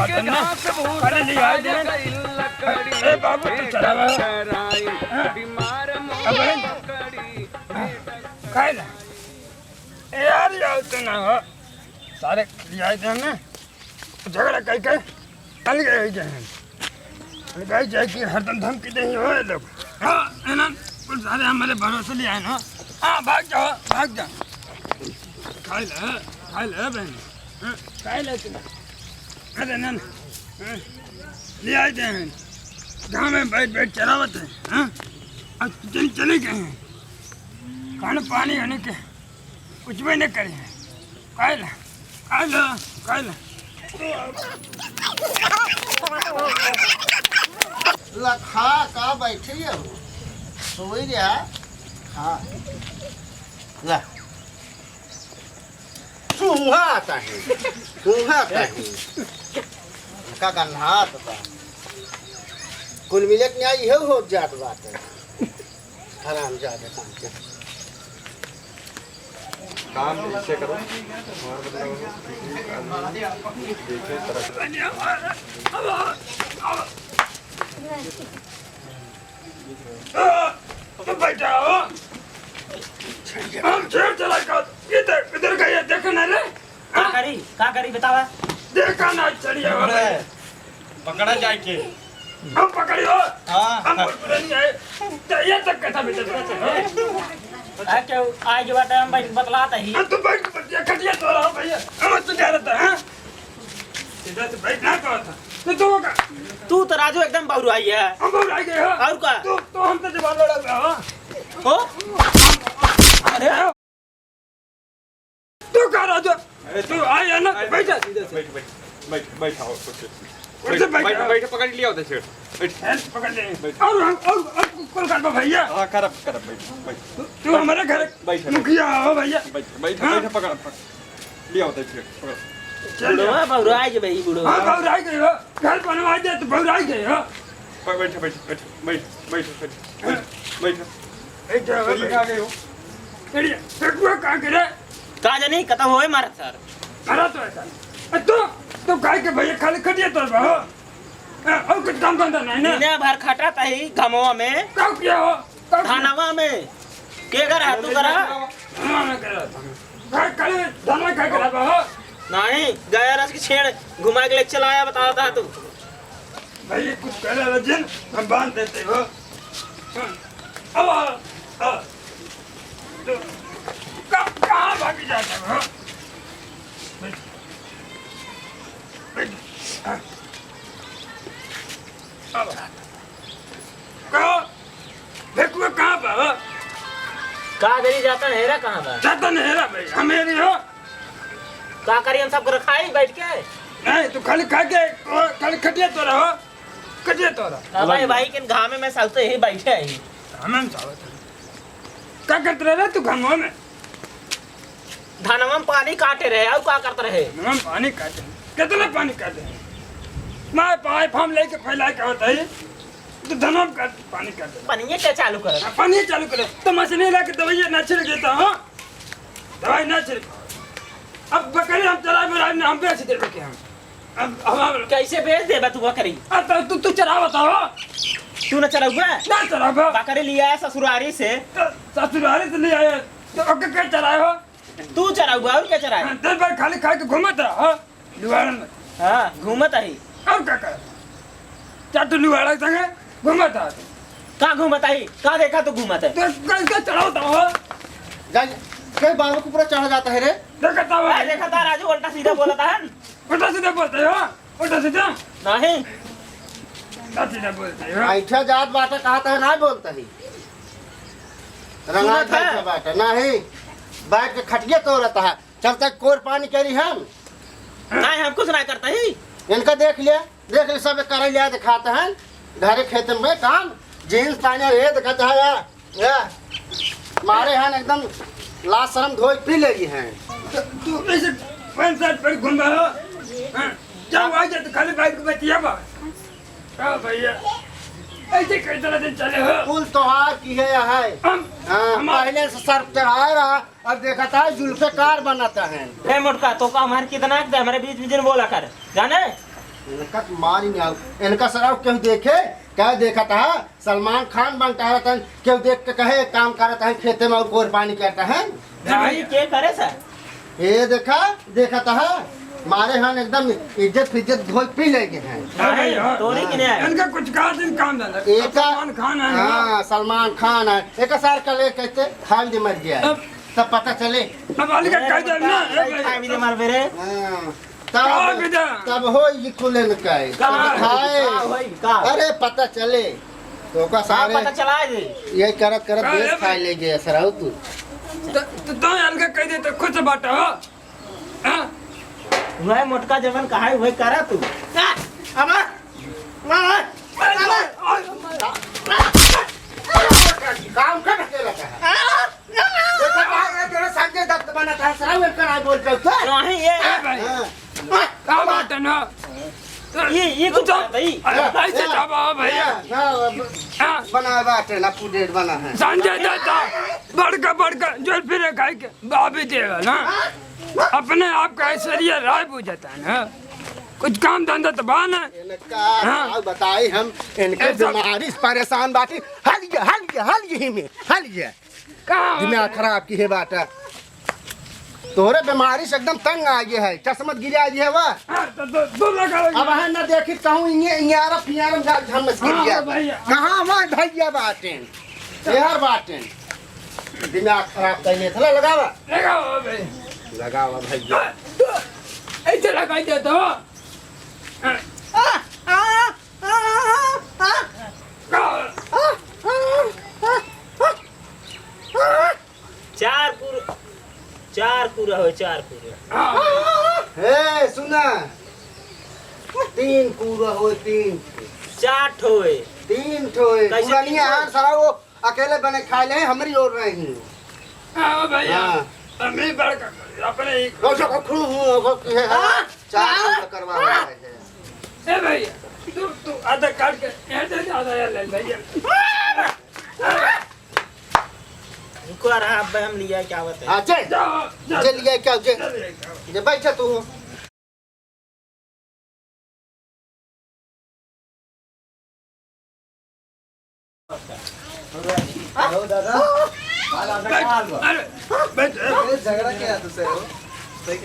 बात है ना अरे ले आए दे ए बाबू तू चला खाए ना यार यार तो ना हो सारे ले आए थे ना झगड़ा कई कई अलग जाए कि हरदम धमकी दे हो ये लोग हाँ है ना कुछ सारे हमारे भरोसे ले आए ना हाँ भाग जाओ खाए ले बहन खाए ले तुम अरे ना ले आए थे गाँव में बैठ चरावत है हाँ आज चले गए हैं खाना पानी होने के कुछ भी नहीं करे हैं खाए लो लखा का बैठी है सोई गया हाँ ला चूहा आता है का गन्हा आता कुल मिले के न्याय यह हो जात बात है आराम जाते काम ऐसे करो तो बैठा हो हम छेड़ चला इधर गए देखो ना रे का करी बतावा देखा ना चढ़िया पकड़ा जाए के हम पकड़ी हो हाँ हम नहीं आए तो ये तक कैसा बेटा क्या आज बाटे हम भाई बतलाता ही तू बैठ खटिया तो रहा भैया हम तो जा रहा था इधर से बैठ ना था तो तू तो राजू एकदम बाबू आई है हम बाहर आ गए हो और का तो हम तो जवाब लड़ा गया हो अरे तू कह रहा था तू आया ना बैठ बैठाओ बैठ पकड़ लिया होता छेड़ पकड़ ले और कौन कर भैया हाँ करब बैठ तू हमारे घर मुखिया हो भैया बैठ पकड़ लिया होता छेड़ पकड़ बुढ़ो बाबू आई जे भाई बुढ़ो हां बाबू आ गए हो घर बनवा दे तो बाबू आ गए हो बैठ आ गए हो कड़िया फेकुआ का करे का जानी खत्म होए मारत सर मारा तो ऐसा तो काय के भैया खाली खटिया तो हो और कुछ काम करता नहीं ना ने भर खटा तही गमवा में का किया हो थानावा में के घर है तू करा हां मैं कर रहा था कल धनवा का करा हो नहीं गया रस की छेड़ घुमा के ले चलाया बताता है तू भैया कुछ कर रहा जिन हम बांध देते हो अब तो कहाँ भागी जाते हो कहाँ पर का गरी जाता नेहरा कहाँ बा जाता नेहरा भाई हमेरी हो का करी हम सब रखाई बैठ के नहीं तू खाली खा के खाली खटिया तो रहो खटिया तो रहो भाई भाई के घामे में सालते ही बैठे ही हमें क्या करते रहे तू घामों में धानवा में पानी काटे रहे और क्या करते रहे हम पानी काटे कितना पानी काटे मैं पाइप हम लेके फैला के होता है तो धनों का पानी काटे पानी क्या चालू कर पानी चालू करे तो मशीन लाके दवाई ना छिड़क देता हूँ दवाई ना छिड़क अब बकरी हम चला में हम बेच दे के हम अब कैसे बेच दे तू बकरी अब तू चरा बताओ तू न चराऊगा ना चरा बकरी लिया है ससुरारी से ससुराली से ले आए तो अब क्या चराए हो तू चराऊगा और क्या चराए दिन भर खाली खा के घूमत रहा दुआरा में हाँ घूमत ही और क्या कर चाटू दुआरा संगे घूमत रहा कहाँ घूमत ही कहाँ देखा तू घूमत है तो कैसे चढ़ाता हो कई बाबू को पूरा चढ़ा जाता है रे देखता हुआ देखा था राजू उल्टा सीधा बोला था उल्टा सीधा बोलते हो उल्टा सीधा नहीं उल्टा सीधा बोलते हो ऐठा जात बाटा कहता है ना बोलता ही रंगा था बाटा नहीं बैठ के खटिया तो रहता है चलता कोर पानी करी हम नहीं हम कुछ ना करता ही इनका देख लिया सब कर लिया दिखाते हैं घरे खेत में काम जीन्स पहने ये दिखाता है या मारे हैं एकदम लाश शर्म धोई पी लेगी हैं तू ऐसे पैंट शर्ट पर घूम रहा हो जब आ जाए तो खाली बाइक को बचिया बाबा भैया ऐसे कई तरह दिन चले हो कुल त्योहार की है पहले से सर चढ़ाया रहा अब देखा था जुल्फे कार बनाता है ए मोटका तो का हमारे कितना हमारे बीच में बोला कर जाने इनका मारी नहीं आओ इनका सराव क्यों देखे क्या देखा था सलमान खान बनता है तन क्यों देख के कहे काम करता है खेते में और गोर पानी करता है भाई के करे सर ये देखा था मारे हन एकदम इज्जत फिज्जत धोई पी ले गए हैं तोरी की नहीं इनका कुछ का दिन काम धंधा एक सलमान खान है हाँ सलमान खान है एक सार का ले कहते हाल दे मर गया है। तब पता चले अब अलग कह दे ना खाई भी दे मार बेरे हाँ, कहाँ बिदा? तब हो ये खुले न कहे कहाँ? खाए कहाँ होई? कहाँ? अरे पता चले तो का हाँ सारे पता चला दे यही करत करत कहाँ देश है खाए ले गए सराउ तू तो अलग कह दे तो खुद से बाटा हो हाँ? वह मोटका जवन कहा है वही करा तू अब काम कर अकेला का देखो भाई तेरा संजय दत्त बना था सराउ कर आज बोलते थे नहीं ये कहाँ बाटा ना ये कुछ भाई ऐसे जाबा भैया हाँ? बना बाटे ना पुडेट बना है संजय दत्ता बड़का जो फिर खाई के बाबी देवा ना अपने आप का ऐश्वर्या राय बुझाता है ना कुछ काम धंधा तो बान है इनका बताई हम इनके बीमारी से परेशान बाटी हल यही में कहाँ दिमाग खराब की है बाटा तोरे बीमारी से एकदम तंग आ गया है चश्मत गिरा जी है वह हाँ, तो लगा अब है ना देखी कहूँ इयारा पियारम जा हम गिर गया हाँ, भैया। कहाँ वहाँ भैया बाटेन शहर बाटेन दिमाग खराब करने थला लगावा लगाओ भाई लगावा भैया ऐसे लगाई देता हो चार पूरा हो चार पूरा हे सुना 3 पूरा हो 3 चार ठोए 3 ठोए कैसे पुरानिया 3 हार सारा वो अकेले बने खा ले हमारी ओर रही हाँ भैया हाँ। मैं बड़का अपने ही रोजा को खून हूँ की है 4 पूरा करवा रहा है ए भैया तू आधा काट के ऐसे आधा यार ले भैया इनको रहा अब हम लिया क्या बताए हाँ चल जाओ चल लिया क्या जे बैठा तू अरे बैठ झगड़ा क्या है तुझसे वो बैठ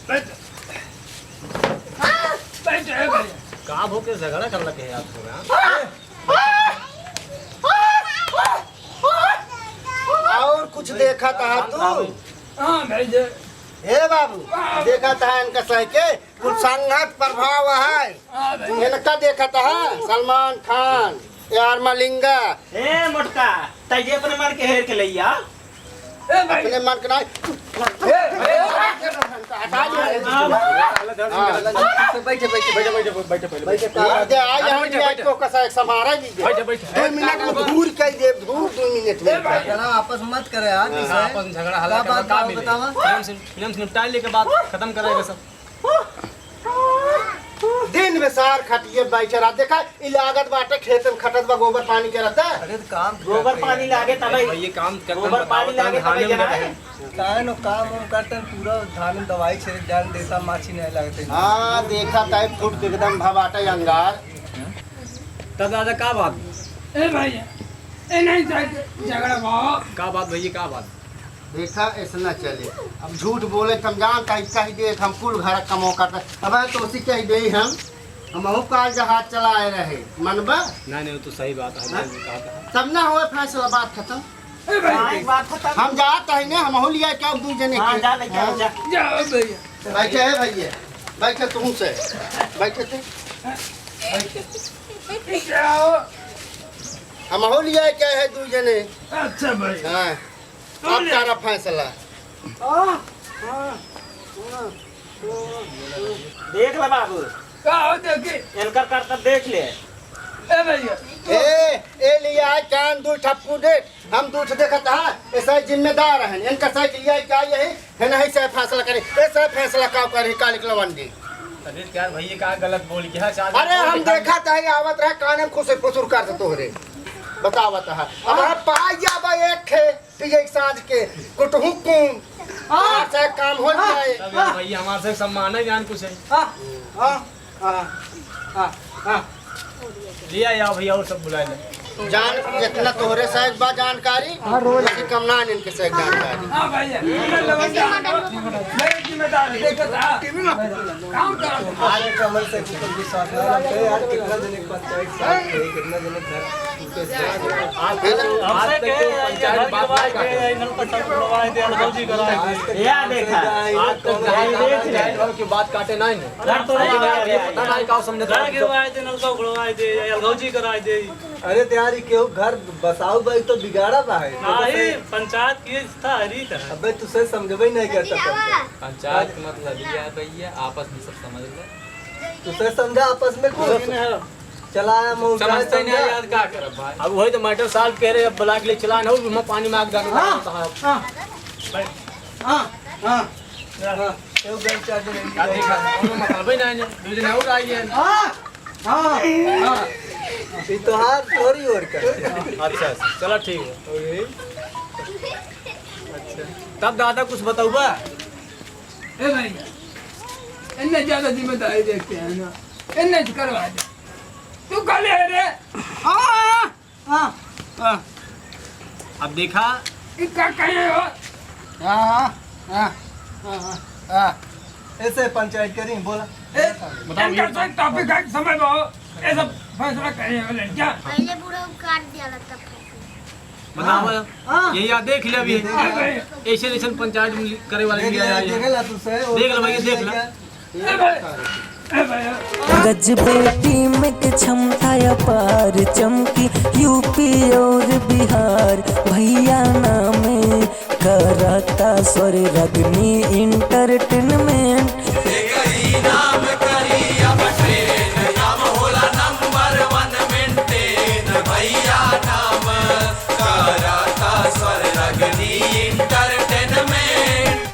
बैठ भैया कहाँ भूखे झगड़ा कर लगे हैं आप लोग और कुछ देखा था तू हाँ भैया हे बाबू देखा था इनका सह के कुछ संगत प्रभाव है हाँ भैया इनका देखा था सलमान खान यार मलिंगा ए मोटका तैजे अपने मन के हेर के लइया ए भाई अपने मन के नहीं बैठे आज हम को कसा संभारा भी 2 मिनट में घूर के दे घूर 2 मिनट में आपस मत करे यार आपस में झगड़ा हल्ला क्या का बात बतावा फिल्म से निपटा ले के बाद खत्म कराएगा सब दिन में सार खटिए बैठे रहा देखा इ लागत बाटे खेत में खटत बा गोबर पानी के रहता अरे तो काम गोबर पानी लागे तबे भाई ये काम गोबर पानी लागे तबे जनाए काहे नो काम हम करते हैं पूरा धान में दवाई छिड़क डाल देता माछी नहीं लगते हाँ देखा था फुट एकदम भवाटे अंगार तब दादा का बात ए भैया ए नहीं चाहिए झगड़ा भाव का बात भैया का बात देखा ऐसा न चले अब झूठ बोले हम जान कही दे हम कुल घर कमो करते अब तो उसी कही दे हम काल जहाज चलाए रहे मनबा नहीं तो सही बात है हाँ? कहा था तब ना हुआ फैसला बात खत्म ए हाँ, भैया एक बात खत्म हम जाते हैं ना हम लिया क्या 2 जने हाँ के? जा ले जा हाँ? जा जाओ भैया बैठे है भैया बैठे तुम से बैठे थे जाओ हम लिया क्या है 2 जने अच्छा भैया हाँ अब तारा फैसला देख ले बाबू का हो देखी इनकर कर्तव्य देख ले ए भैया ए लिया है चांद 2 ठप्पू दे हम 2 देखा था ऐसा जिम्मेदार है इनका सही लिया है क्या यही है नहीं से फैसला करे ऐसा फैसला का करे कालिक लवंडी अरे क्या भैया का गलत बोल गया अरे हम देखा था आवत रहा काने में खुश फुसुर कर तोहरे बतावत है अब हम पाई जाबा एक खे पिए सांझ के कुटहु चाहे काम हो जाए। तब यार भैया हमारे से सम्मान है जान कुछ है लिया या भैया और सब बुला ले जान जितना तोहरे से एक बात जानकारी उसी कम ना इनके से एक जानकारी। हाँ भैया मेरी जिम्मेदारी काम करो। अरे कमल से कुछ विश्वास ना रखते यार, कितना दिन एक पंचायत साथ गई, कितना दिन घर उनके साथ हमसे के पंचायत बात के नल पट्टा करवाए दे अलगौजी कराए या देखा आज तक नहीं देख ले की बात काटे नहीं ने घर तो नहीं पता नहीं का समझ घर के वाए दे नल को करवाए दे अलगौजी कराए दे। अरे त्यारी क्यों घर बसाओ भाई तो बिगाड़ा बा है नहीं पंचायत की था हरी था। अबे तुझसे समझबे नहीं करता पंचायत का मतलब ये है भैया आपस में सब समझ ले। तुझसे समझा आपस में कुछ चलाया मुंह समझते नहीं याद क्या कर भाई। अब वही तो मैटर साल कह रहे अब बुला के लिए चलान हो मैं पानी मांग डालूं क्यों गन चार्ज नहीं क्या देखा मतलब ही नहीं दो दिन और आई है। ये तो हाथ चोरी और कर अच्छा चलो ठीक है। अच्छा तब दादा कुछ बताऊंगा ए भाई इन्हें ज्यादा जिम्मेदारी देखते हैं ना, इन्हें करवा दे। तू कल है रे अब देखा इनका कहीं हो ऐसे पंचायत करी बोला इनका तो टॉपिक है समय बहु ये सब फैसला करें वाले क्या पहले पूरा काट दिया लगता बताओ ये याद देख ले अभी ऐसे ऐसे पंचायत में करे वाले लिया जाए देख लो भैया देख लो। गजबे टीम के क्षमता अपार चमकी यूपी और बिहार भैया नाम करता स्वर रगनी इंटर